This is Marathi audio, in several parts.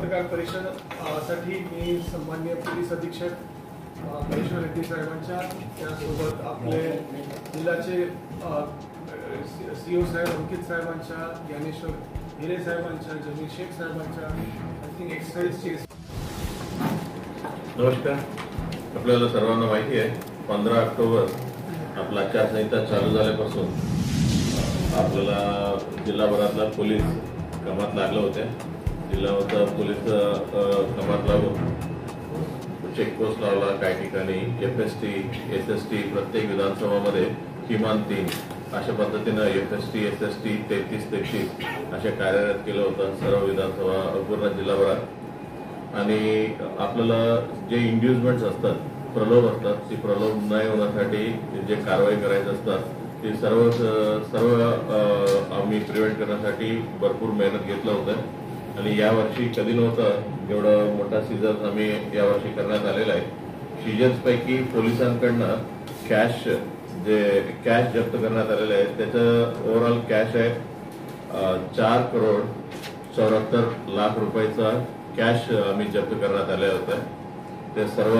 पत्रकार परिषद साठी मी सन्माननीय पोलीस अधीक्षक महेश्वर रेड्डी साहेबांच्या त्यासोबत आपले जिल्ह्याचे सीओ साहेब अंकित साहेबांच्या, ज्ञानेश्वर हिरे साहेबांच्या, जमीर शेख साहेबांच्या आय थिंक एक्साइजची. नमस्कार. आपल्याला सर्वांना माहिती आहे 15 ऑक्टोबर आपला आचारसंहिता चालू झाल्यापासून आपल्याला जिल्हाभरातला पोलीस कामात लागलं होत्या. जिल्ह्यावरचा पोलीस कामात लागून चेकपोस्ट लावला. काही ठिकाणी FST, SST प्रत्येक विधानसभामध्ये किमान 3 अशा पद्धतीनं FST, SST 33-33 अशा कार्यरत केलं होतं सर्व विधानसभा पूर्ण जिल्हाभरात. आणि आपल्याला जे इंड्युसमेंट्स असतात, प्रलोभ असतात, ती प्रलोभ नाही होण्यासाठी जे कारवाई करायचं असतात ते सर्व आम्ही प्रिव्हेंट करण्यासाठी भरपूर मेहनत घेतलं होतं. आणि यावर्षी कधी नव्हतं एवढं मोठा सीझन आम्ही यावर्षी करण्यात आलेला आहे. सीजन्सपैकी पोलिसांकडनं कॅश जप्त करण्यात आलेलं आहे. त्याचं ओव्हरऑल कॅश आहे 4,74,00,000 रुपयाचा कॅश आम्ही जप्त करण्यात आले होते. ते सर्व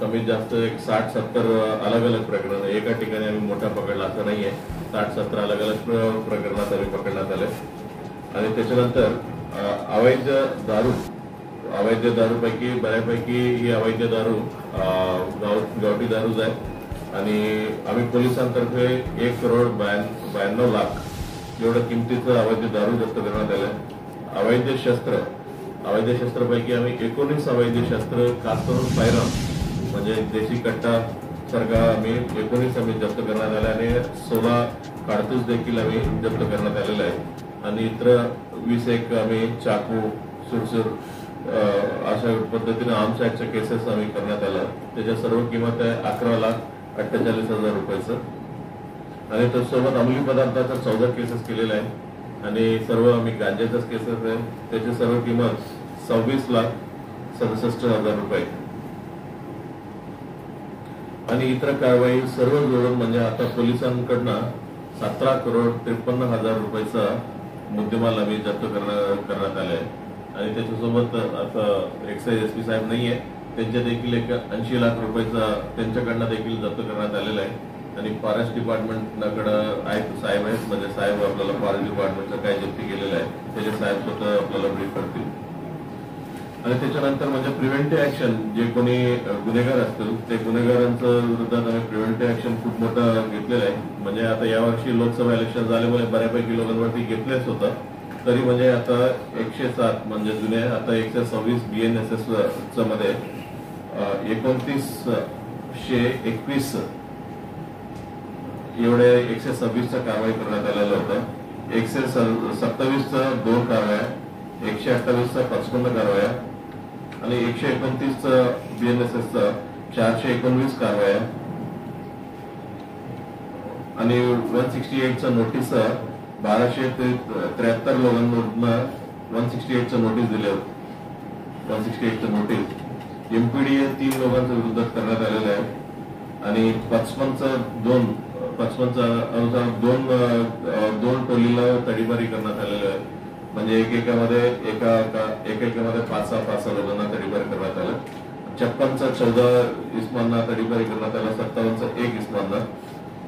कमीत जास्त एक 60-70 अलग अलग प्रकरण, एका ठिकाणी आम्ही मोठा पकडला असं नाहीये. 60-70 अलग अलग प्रकरणात आम्ही पकडण्यात आले. आणि त्याच्यानंतर अवैध दारूपैकी बऱ्यापैकी ही अवैध दारू गावठी दारूच आहे. आणि आम्ही पोलिसांतर्फे 1,92,00,000 एवढं किमतीचं अवैध दारू जप्त करण्यात आलं. अवैध शस्त्रपैकी आम्ही 19 अवैध शस्त्र, खास करून फायरआर्म म्हणजे देशी कट्टा सारखा आम्ही 19 जप्त करण्यात आले. आणि 16 कारतूस देखील आम्ही जप्त करण्यात आलेला आहे. आणि इतर 21 आम्ही चाकू, सुरसूर अशा पद्धतीने आर्म्स ऍक्टच्या केसेस आम्ही करण्यात आल्या. त्याच्या सर्व किंमत आहे 11,48,000 रुपयाचं. आणि त्यासोबत अंमली पदार्थाच्या 14 केसेस केलेल्या आहे. आणि सर्व आम्ही गांजाच्याच केसेस आहे. त्याची सर्व किंमत 26,67,000 रुपये. आणि इतर कारवाई सर्व जोडून म्हणजे आता पोलिसांकडनं 17,53,00,000 रुपयाचा मुद्देमाल आम्ही जप्त करण्यात आले आहे. आणि त्याच्यासोबत आता एक्साइज SP साहेब नाहीये, त्यांच्या देखील 80 लाख रुपयाचा त्यांच्याकडनं देखील जप्त करण्यात आलेला आहे. आणि फॉरेस्ट डिपार्टमेंटकडं साहेब आहेत, म्हणजे साहेब आपल्याला फॉरेस्ट डिपार्टमेंटचं काय जप्ती केलेलं आहे त्याचे साहेब स्वतः आपल्याला ब्रीफ करतील. आणि त्याच्यानंतर म्हणजे प्रिव्हेंटिव्ह ऍक्शन, जे कोणी गुन्हेगार असतील ते गुन्हेगारांच्या विरोधात आम्ही प्रिव्हेंटिव्ह ऍक्शन खूप मोठं घेतलेलं आहे. म्हणजे आता यावर्षी लोकसभा इलेक्शन झाल्यामुळे बऱ्यापैकी लोकांवरती घेतलेच होतं. तरी म्हणजे आता 107 म्हणजे जुने आता 126 BNSS मध्ये 2921 एवढे 126चा कारवाई करण्यात आलेला होता. 127चा 2 कारवाया, 128चा 55 कारवाया आणि 129चा BNSSचा 419 कारवाया आणि 168चा नोटीसचा 1273 लोकांमधून 168चा नोटीस दिले होते. 168चं नोटीस MPDA 3 लोकांच्या विरोधात करण्यात आलेलं आहे. आणि 55चा अनुसार दोन टोलीला तडीपारी करण्यात आलेलं आहे. म्हणजे एकेकामध्ये 5-6 लोकांना तडीपारी करण्यात आलं. 56चा 14 इस्मांना तडीपारी करण्यात आलं. 57चा 1 इस्मांना,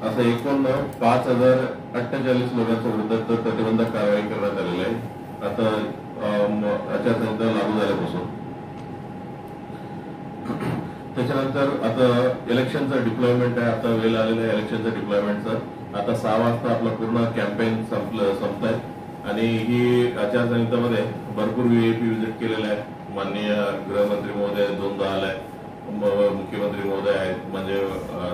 असं एकूण 5,048 लोकांच्या विरुद्ध प्रतिबंधक कारवाई करण्यात आलेली आहे आता आचारसंहिता लागू झाल्यापासून. त्याच्यानंतर आता इलेक्शनचं डिप्लॉयमेंट आहे. आता वेळ आलेलं आहे इलेक्शनचं डिप्लॉयमेंटचं. आता 6 वाजता आपला पूर्ण कॅम्पेन संपत आहे. आणि ही आचारसंहितेमध्ये भरपूर VIP व्हिजिट केलेलं आहे. माननीय गृहमंत्री महोदय 2दा आलाय, मुख्यमंत्री महोदय आहेत, म्हणजे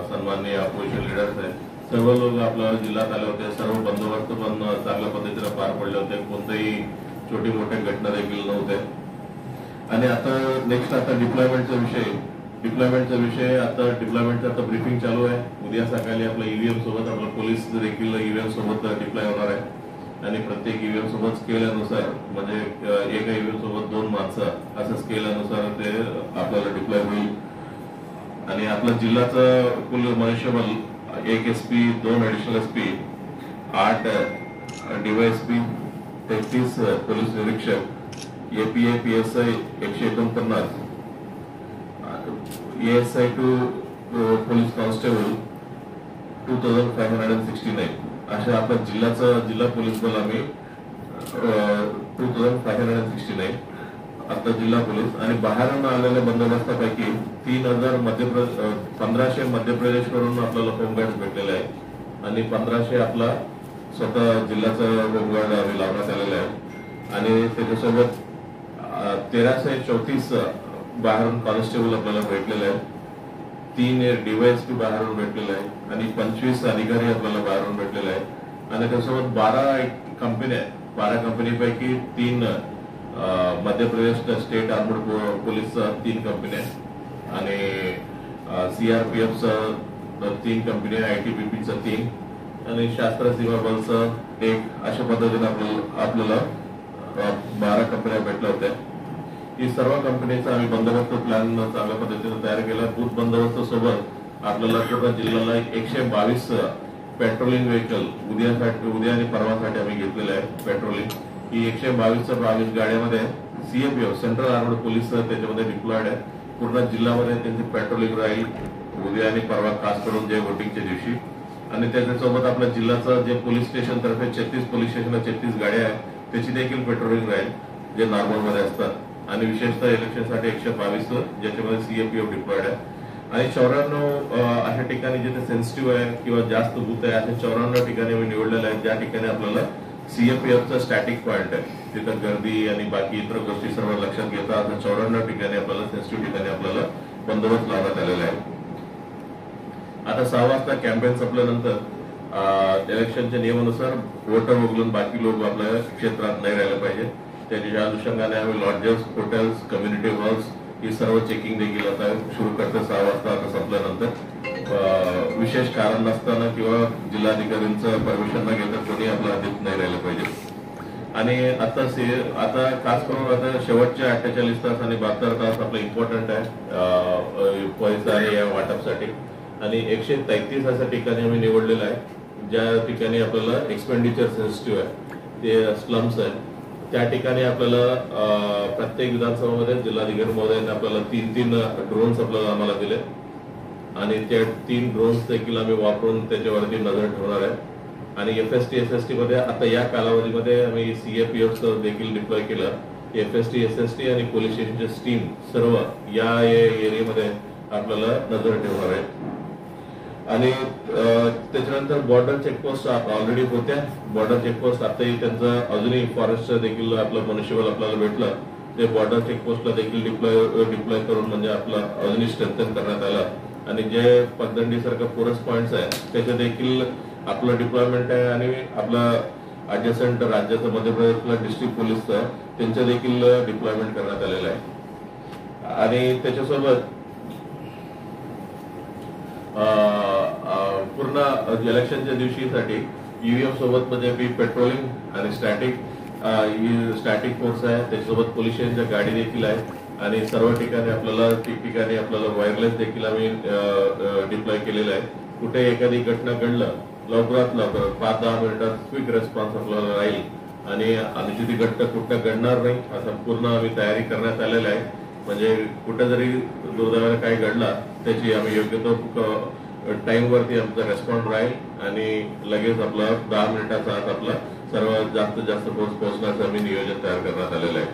सन्माननीय अपोजिशन लिडर्स आहेत. सर्व लोक आपल्या जिल्ह्यात आले होते. सर्व बंदोबस्त पण चांगल्या पद्धतीने पार पडले होते. कोणत्याही छोटी मोठ्या घटना देखील नव्हते. आणि आता नेक्स्ट आता डिप्लॉयमेंटचा विषय आता ब्रीफिंग चालू आहे. उद्या सकाळी आपला EVM सोबत आपला पोलीस देखील EVM सोबत डिप्लॉय होणार आहे. आणि प्रत्येक EVM सोबत स्केलनुसार म्हणजे एका EVM सोबत 2 माणसं असं स्केलनुसार ते आपल्याला डिप्लॉय होईल. आणि आपला जिल्ह्याचा कुल मनुष्यबळ 1 SP, 2 additional SP, 8 DYSP, 33 police निरीक्षक API PSI 149, ASI to police constable 2569 अशा आपल्या जिल्हा पोलीस बल आम्ही 2569 आता जिल्हा पोलीस आणि बाहेरून आलेल्या बंदोबस्तापैकी 1500 मध्य प्रदेश वरून आपल्याला होमगार्ड भेटलेले आहे आणि 1500 आपला स्वतः जिल्ह्याचा होमगार्ड आम्ही लावण्यात आलेला आहे आणि त्याच्यासोबत 1334 बाहेरून कॉन्स्टेबल आपल्याला भेटलेले आहेत, 3 DYSP बाहेरून भेटलेले आहे आणि 25 अधिकारी आपल्याला बाहेरून भेटलेले आहेत आणि त्यासोबत 12 कंपन्या 12 कंपनीपैकी 3 मध्य प्रदेश स्टेट आर्मड पोलीसचा 3 कंपन्या आणि CRPFचा 3 कंपन्या, ITBPचा 3 आणि शास्त्र सीमा बलचा 1 अशा पद्धतीने आपल्याला 12 कंपन्या भेटल्या होत्या. ही सर्व कंपनीचा आम्ही बंदोबस्त प्लॅन चांगल्या पद्धतीने तयार केला. बूथ बंदोबस्त सोबत आपल्याला पूर्ण जिल्ह्याला 122 पेट्रोलिंग व्हेकल उद्या आणि परवासाठी आम्ही घेतलेले आहे. पेट्रोलिंग ही 122 गाड्यामध्ये CAPF सेंट्रल आर्मड पोलीस त्याच्यामध्ये डिप्लॉयड आहे. पूर्ण जिल्ह्यामध्ये त्यांची पेट्रोलिंग राहील उद्या आणि परवा, खास करून जे वोटिंगच्या दिवशी. आणि त्याच्यासोबत आपल्या जिल्ह्याचं जे पोलीस स्टेशन तर्फे 36 पोलीस स्टेशनला 36 गाड्या आहेत त्याची देखील पेट्रोलिंग राहील जे नॉर्मल मध्ये असतात आणि विशेषतः इलेक्शनसाठी 122 ज्याच्यामध्ये CAPF डिप्लॉयड आहे आणि 94 अशा ठिकाणी जिथे सेन्सिटिव्ह आहे किंवा जास्त बूथ आहे अशा 94 ठिकाणी आम्ही निवडलेले आहेत ज्या ठिकाणी आपल्याला CAPFचा स्टॅटिक पॉइंट आहे, तिथं गर्दी आणि बाकी इतर गोष्टी सर्व लक्षात घेता आता 94 ठिकाणी आपल्याला सेन्सिटिव्ह ठिकाणी आपल्याला बंदोबस्त लावण्यात आलेला आहे. आता 6 वाजता कॅम्पेन संपल्यानंतर इलेक्शनच्या नियमानुसार वोटर वगळून बाकी लोक आपल्या क्षेत्रात नाही राहिले पाहिजे. त्याच्या अनुषंगाने आम्ही लॉजेस, हॉटेल्स, कम्युनिटी हॉल्स ही सर्व चेकिंग देखील आता सुरू करते 6 वाजता आता संपल्यानंतर. विशेष कारण नसताना किंवा जिल्हाधिकाऱ्यांचं परमिशन न घेता कोणी आपल्या हद्दीत नाही राहिलं पाहिजे. आणि आता खास करून आता शेवटच्या 48 तास आणि 72 तास आपलं इम्पॉर्टंट आहे पैसा आणि या वाटपसाठी आणि 133 अशा ठिकाणी आम्ही निवडलेलं आहे ज्या ठिकाणी आपल्याला एक्सपेंडिचर सेन्सिटिव्ह आहे, ते स्लम्स आहे. त्या ठिकाणी आपल्याला प्रत्येक विधानसभामध्ये जिल्हाधिकारी महोदयांनी आपल्याला 3 ड्रोन्स आपल्याला आम्हाला दिले आणि त्या 3 ड्रोन्स देखील आम्ही वापरून त्याच्यावरती नजर ठेवणार आहे. आणि FST SST मध्ये आता या कालावधीमध्ये आम्ही CAPF देखील डिप्लॉय केलं. FST SST आणि पोलीस स्टेशनचे टीम सर्व या एरियामध्ये आपल्याला नजर ठेवणार आहे. आणि त्याच्यानंतर बॉर्डर चेकपोस्ट ऑलरेडी होत्या. बॉर्डर चेकपोस्ट आताही त्यांचं अजूनही फॉरेस्ट देखील आपलं मनुष्यबळ आपल्याला भेटलं ते बॉर्डर चेकपोस्टला देखील डिप्लॉय करून म्हणजे आपलं अजूनही स्ट्रेंथन करण्यात आलं. आणि जे पगदंडी सारखं पोरस पॉइंट्स आहे त्याचे देखील आपलं डिप्लॉयमेंट आहे आणि आपलं ऍडजस्टंट राज्याचं मध्य प्रदेशला डिस्ट्रिक्ट पोलीसचं त्यांचं देखील डिप्लॉयमेंट करण्यात आलेलं आहे. आणि त्याच्यासोबत पूर्ण इलेक्शनच्या दिवशीसाठी UEF सोबत मध्ये पेट्रोलिंग आणि स्टॅटिक फोर्स आहे, त्याच्यासोबत पोलीस स्टेशनच्या गाडी देखील आहे आणि सर्व ठिकाणी आपल्याला ठिकठिकाणी आपल्याला वायरलेस देखील आम्ही डिप्लॉय केलेलं आहे. कुठे एखादी घटना घडलं लवकरात लवकर 5-10 मिनिटात क्विक रेस्पॉन्स आपल्याला राहील आणि जिथे घटना कुठं घडणार नाही असं पूर्ण आम्ही तयारी करण्यात आलेलं आहे. म्हणजे कुठे जरी दुर्दैवाने काही घडला त्याची आम्ही योग्य तो टाइम वरती आमचा रेस्पॉन्ड राहील आणि लगेच आपला 10 मिनिटाचा आत आपला सर्वात जास्त पोहोचण्याचं आम्ही नियोजन तयार करण्यात आलेलं आहे.